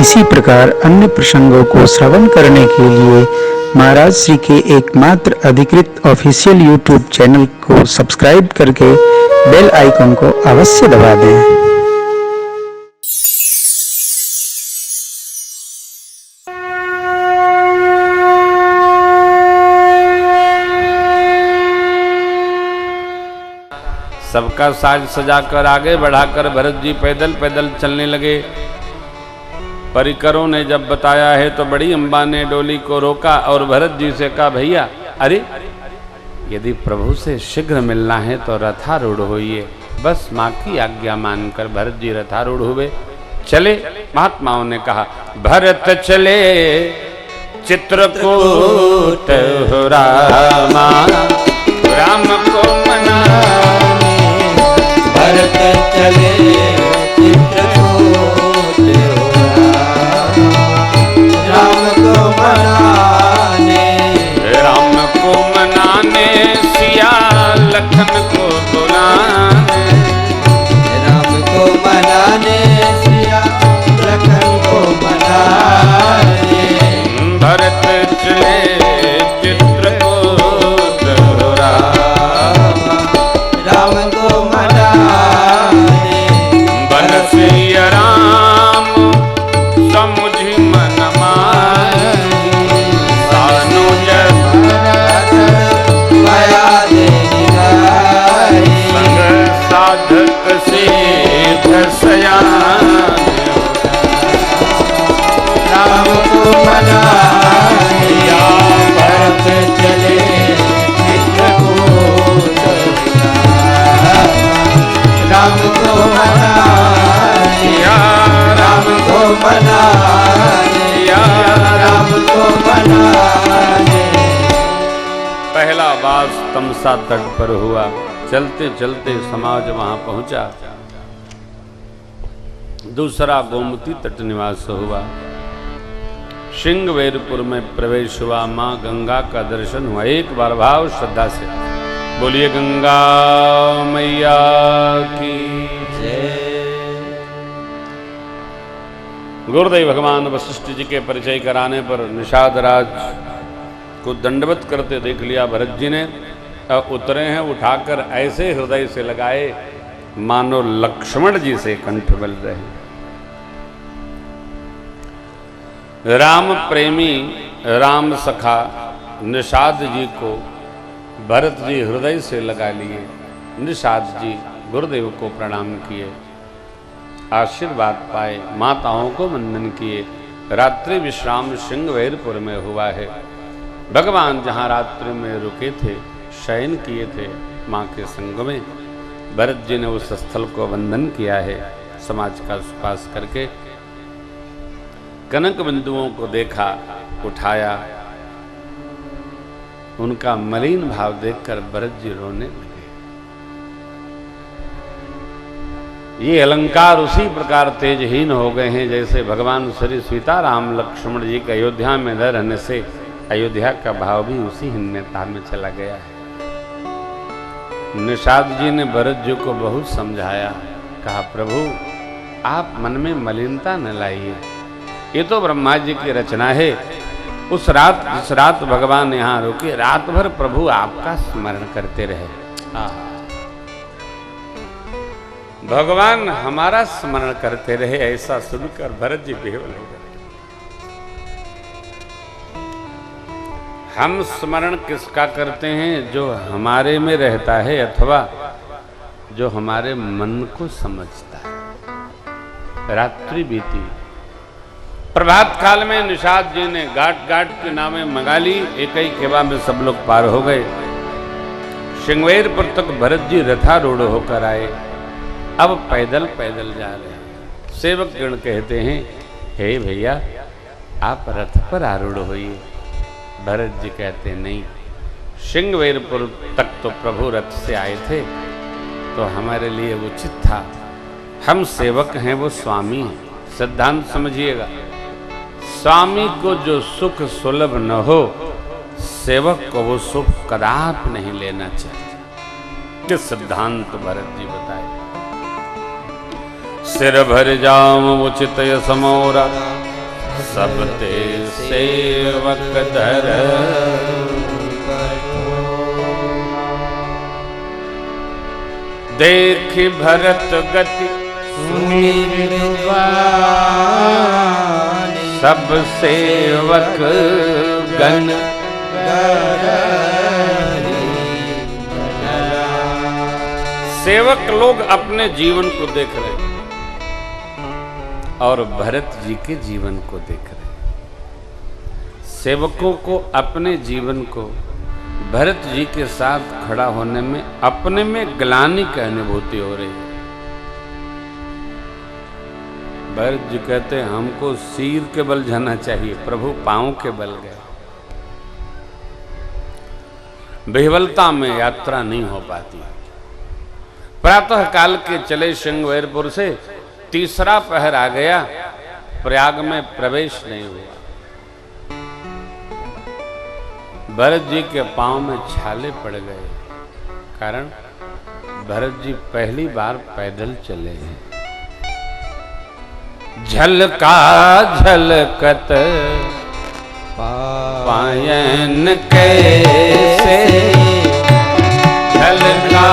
इसी प्रकार अन्य प्रसंगों को श्रवण करने के लिए महाराज श्री के एकमात्र अधिकृत ऑफिशियल यूट्यूब चैनल को सब्सक्राइब करके बेल आइकन को अवश्य दबा दें। सबका साज सजाकर आगे बढ़ाकर भरत जी पैदल पैदल चलने लगे। परिकरों ने जब बताया है तो बड़ी अम्बा ने डोली को रोका और भरत जी से कहा, भैया अरे यदि प्रभु से शीघ्र मिलना है तो रथारूढ़ होइए। बस माँ की आज्ञा मानकर भरत जी रथारूढ़ हुए। चले। महात्माओं ने कहा, भरत चले चित्रकूट रामा, राम को मना। भरत चले चित्रकूट राम को मनाने, राम को मनाने सिया लखन को बुलाने, राम को मनाने सिया लखन को मनाने। भरत चले चित्रकूट राम को मनाने, बनसिया राम समुझी मन माही, सानुज माया देनी गाई, संग साधक सिद्ध सयान। राम को मनाने भरत चले चित्रकूट, राम को मनाने, राम को मनाने, राम को मनाने। पहला वास तमसा तट पर हुआ। चलते चलते समाज वहां पहुंचा। दूसरा गोमती तट निवास हुआ। श्रृंगवेरपुर में प्रवेश हुआ। मां गंगा का दर्शन हुआ। एक बार भाव श्रद्धा से बोलिए गंगा मैया की जय। गुरुदेव भगवान वशिष्ठ जी के परिचय कराने पर निषाद राज को दंडवत करते देख लिया भरत जी ने। उतरे हैं, उठाकर ऐसे हृदय से लगाए मानो लक्ष्मण जी से कंठ बल रहे। राम प्रेमी राम सखा निषाद जी को भरत जी हृदय से लगा लिए। निषाद जी गुरुदेव को प्रणाम किए, आशीर्वाद पाए, माताओं को वंदन किए। रात्रि विश्राम श्रृंगवेरपुर में हुआ है। भगवान जहाँ रात्रि में रुके थे, शयन किए थे माँ के संग में, भरत जी ने उस स्थल को वंदन किया है। समाज का सुपास करके कनक बिंदुओं को देखा, उठाया। उनका मलिन भाव देखकर भरत जी रोने लगे। ये अलंकार उसी प्रकार तेजहीन हो गए हैं जैसे भगवान श्री सीताराम लक्ष्मण जी के अयोध्या में न रहने से अयोध्या का भाव भी उसी हीनता में चला गया है। निषाद जी ने भरत जी को बहुत समझाया। कहा, प्रभु आप मन में मलिनता न लाइए, ये तो ब्रह्मा जी की रचना है। उस रात जिस रात भगवान यहाँ रुके, रात भर प्रभु आपका स्मरण करते रहे। भगवान हमारा स्मरण करते रहे, ऐसा सुनकर भरत जी बेवल हो गए। हम स्मरण किसका करते हैं? जो हमारे में रहता है अथवा जो हमारे मन को समझता है। रात्रि बीती। प्रभात काल में निषाद जी ने गाट गाट के नामे मंगा ली। एक ही खेवा में सब लोग पार हो गए। श्रृंगवेरपुर तक भरत जी रथारूढ़ होकर आए। अब पैदल पैदल जा रहे हैं। सेवक गण कहते हैं, हे भैया आप रथ पर आरूढ़ होइए। भरत जी कहते नहीं, श्रृंगवेरपुर तक तो प्रभु रथ से आए थे तो हमारे लिए उचित था। हम सेवक हैं, वो स्वामी हैं। सिद्धांत समझिएगा, स्वामी को जो सुख सुलभ न हो, सेवक को वो सुख कदापि नहीं लेना चाहिए। ये सिद्धांत भरत जी बताए। सिर भर जाम उचित समोरा, सब ते सेवक धर देख भरत गति सब सेवक गण सेवक लोग अपने जीवन को देख रहे हैं और भरत जी के जीवन को देख रहे हैं। सेवकों को अपने जीवन को भरत जी के साथ खड़ा होने में अपने में ग्लानि की अनुभूति हो रही है। भरत जी कहते हैं हमको सिर के बल जाना चाहिए, प्रभु पांव के बल गए। बेहवलता में यात्रा नहीं हो पाती। प्रातः काल के चले श्रृंगवेरपुर से तीसरा पहर आ गया, प्रयाग में प्रवेश नहीं हुआ। भरत जी के पांव में छाले पड़ गए, कारण भरत जी पहली बार पैदल चले हैं। झलका झलकत पायन कैसे झलका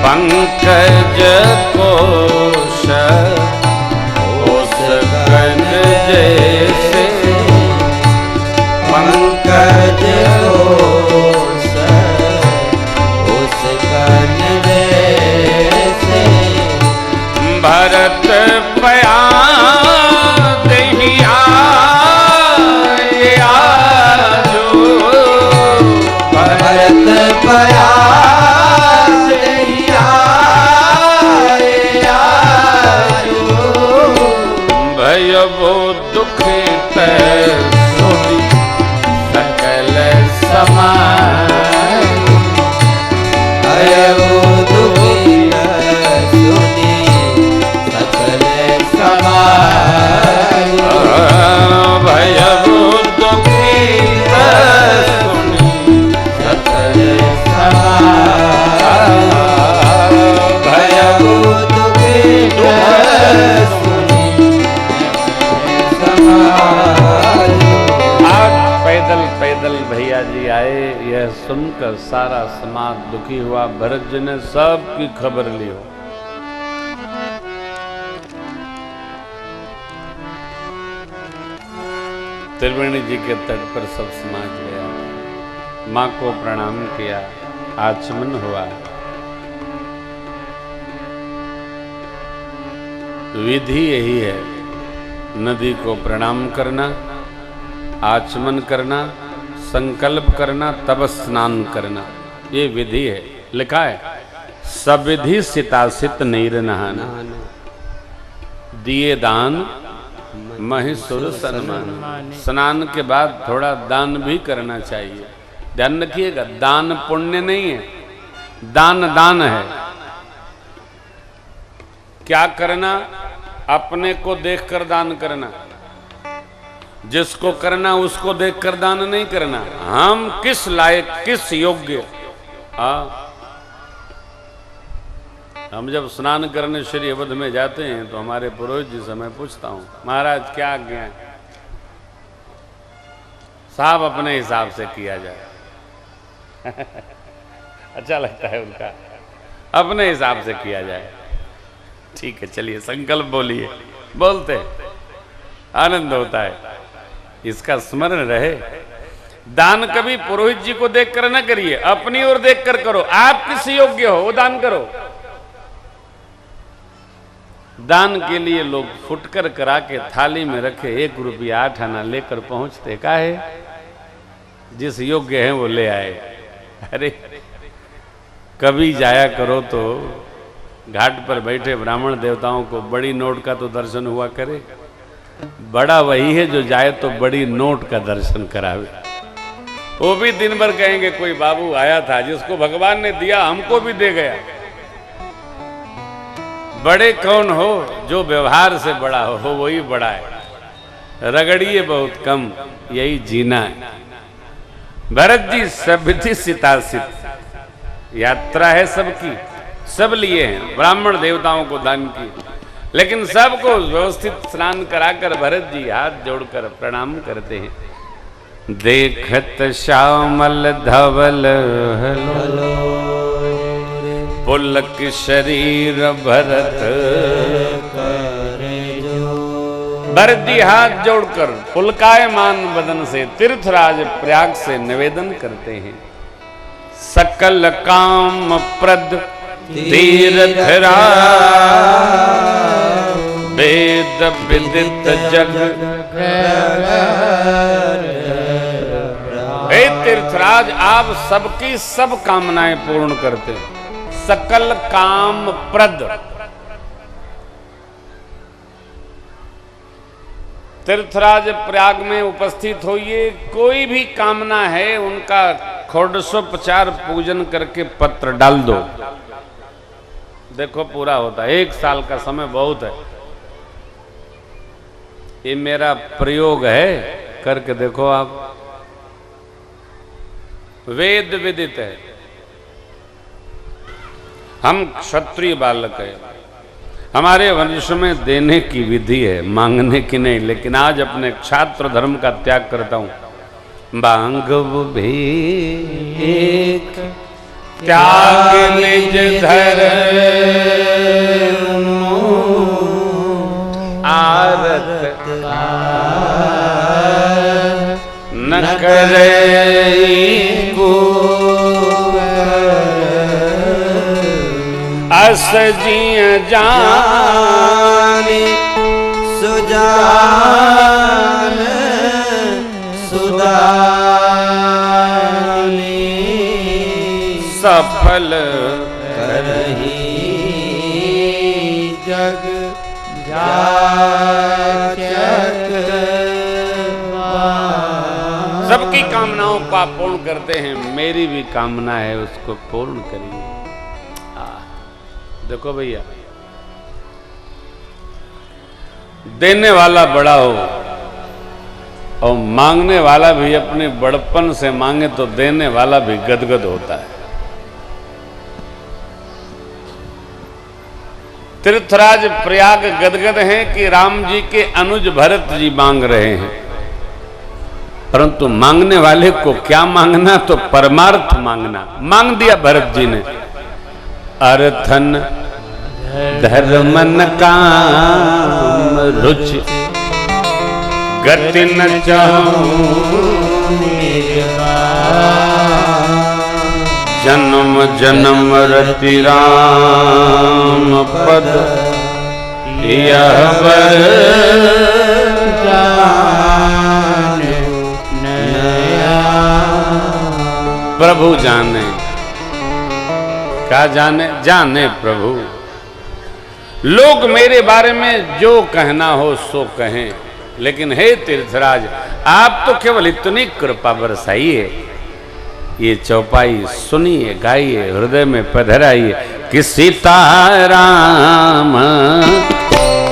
पंकज कोश उस गण जैसे पंकज कोश उस गण जैसे भरत पया दहिया भरत पया वो दुखित सुनी सकल समाज वो दुखित सुनी सकल समाज भय वो दुखित सुनी सकल समाज भय वो दुखित आज पैदल पैदल भैया जी आए, यह सुनकर सारा समाज दुखी हुआ। भरत जी ने सबकी खबर ली हो। त्रिवेणी जी के तट पर सब समाज गया, माँ को प्रणाम किया, आचमन हुआ। विधि यही है, नदी को प्रणाम करना, आचमन करना, संकल्प करना, तब स्नान करना, ये विधि है। लिखा है सविधि सितासित नीर नहाना, दिए दान महिसुर सन्मान। स्नान के बाद थोड़ा दान भी करना चाहिए। ध्यान रखिएगा, दान पुण्य नहीं है, दान दान है। क्या करना? अपने को देखकर दान करना, जिसको करना उसको देखकर दान नहीं करना। हम किस लायक, किस योग्य। हम जब स्नान करने श्री अवध में जाते हैं तो हमारे पुरोहित जी से मैं पूछता हूं, महाराज क्या आज्ञा है? साहब अपने हिसाब से किया जाए। अच्छा लगता है उनका, अपने हिसाब से किया जाए। ठीक है, चलिए संकल्प बोलिए। बोलते आनंद होता है, इसका स्मरण रहे। दान कभी पुरोहित जी को देखकर न करिए, अपनी ओर देखकर करो। आप किस योग्य हो वो दान करो। दान के लिए लोग फुटकर करा के थाली में रखे 1 रुपया 8 आना लेकर पहुंचते। का है? जिस योग्य है वो ले आए। अरे कभी जाया करो तो घाट पर बैठे ब्राह्मण देवताओं को बड़ी नोट का तो दर्शन हुआ करे। बड़ा वही है जो जाए तो बड़ी नोट का दर्शन करावे। वो भी दिन भर कहेंगे कोई बाबू आया था जिसको भगवान ने दिया हमको भी दे गया। बड़े कौन हो? जो व्यवहार से बड़ा हो वही बड़ा है। रगड़िए बहुत कम, यही जीना है। भरत जी सविधि सितासित, यात्रा है सबकी, सब लिए हैं, ब्राह्मण देवताओं को दान की, लेकिन सबको व्यवस्थित स्नान कराकर भरत जी हाथ जोड़कर प्रणाम करते हैं। देखत श्यामल धवल हलो पुलक शरीर भरत भरत जी हाथ जोड़कर पुलकायमान बदन से तीर्थराज प्रयाग से निवेदन करते हैं। सकल काम प्रद तीर्थराज वेद विदित जग हे तीर्थराज, आप सबकी सब कामनाएं पूर्ण करते हैं। सकल काम प्रद, तीर्थराज प्रयाग में उपस्थित होइए, कोई भी कामना है उनका षोडशोपचार पूजन करके पत्र डाल दो, देखो पूरा होता है। 1 साल का समय बहुत है, ये मेरा प्रयोग है, करके देखो आप। वेद विदित है, हम क्षत्रिय बालक है, हमारे वंश में देने की विधि है, मांगने की नहीं। लेकिन आज अपने क्षात्र धर्म का त्याग करता हूं। मांगव भी एक त्याग निज धर्म आरत न करे अस जिय जानी सुजान सुदानी सफल करही जग जाचक सबकी कामनाओं को आप पूर्ण करते हैं। मेरी भी कामना है, उसको पूर्ण करिए। देखो भैया, देने वाला बड़ा हो और मांगने वाला भी अपने बड़पन से मांगे तो देने वाला भी गदगद होता है। तीर्थराज प्रयाग गदगद हैं कि राम जी के अनुज भरत जी मांग रहे हैं, परंतु मांगने वाले को क्या मांगना, तो परमार्थ मांगना। मांग दिया भरत जी ने, अर्थन धर्मन काम रुचि गति न चाहूं जन्म जन्म रति राम पद यह प्रभु जाने, क्या जाने, जाने प्रभु। लोग मेरे बारे में जो कहना हो सो कहें, लेकिन हे तीर्थराज, आप तो केवल इतनी कृपा बरसाइए, ये चौपाई सुनिए, गाइए, हृदय में पधराइए कि सीताराम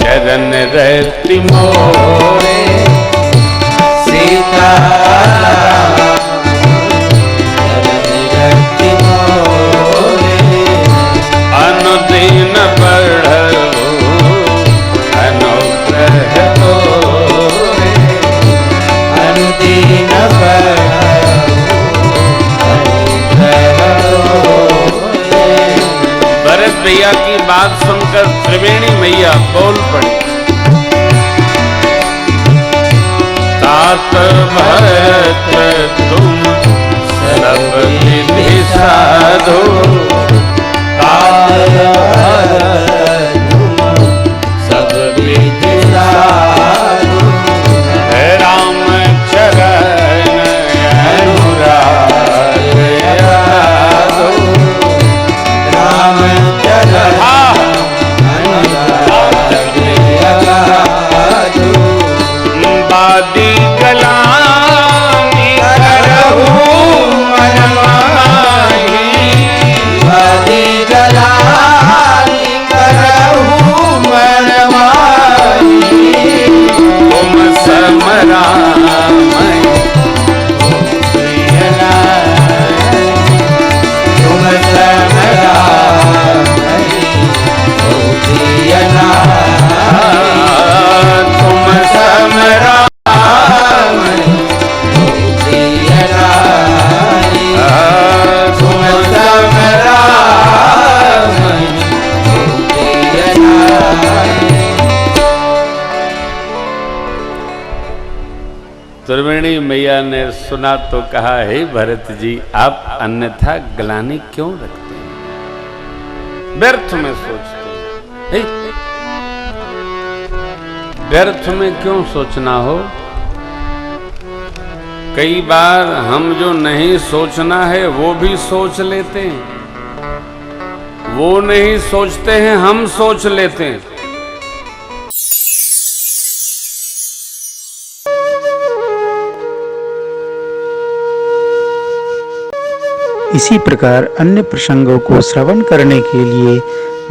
चरण रहती मोरे, सीताराम चरण रहती मोरे, अनुदीन बढ़ो अनुग्रह तोरे, अनुदीन बढ़ो अनुग्रह तोरे। भरत भैया की बात सुनकर त्रिवेणी मैया बोल पड़ी, तात भरत तुम सब विधि साधो, तात भरत तुम सब विधि साधो, राम चरण अनुराग यादो, राम चरण अनुराग यादो, बादी गलानी करहु मन माही, मैया ने सुना तो कहा, हे भरत जी, आप अन्यथा ग्लानि क्यों रखते हैं, व्यर्थ में सोचते हैं। व्यर्थ में क्यों सोचना हो? कई बार हम जो नहीं सोचना है वो भी सोच लेते हैं, वो नहीं सोचते हैं, हम सोच लेते हैं। इसी प्रकार अन्य प्रसंगों को श्रवण करने के लिए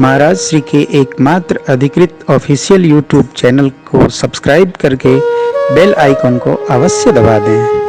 महाराज श्री के एकमात्र अधिकृत ऑफिशियल यूट्यूब चैनल को सब्सक्राइब करके बेल आइकन को अवश्य दबा दें।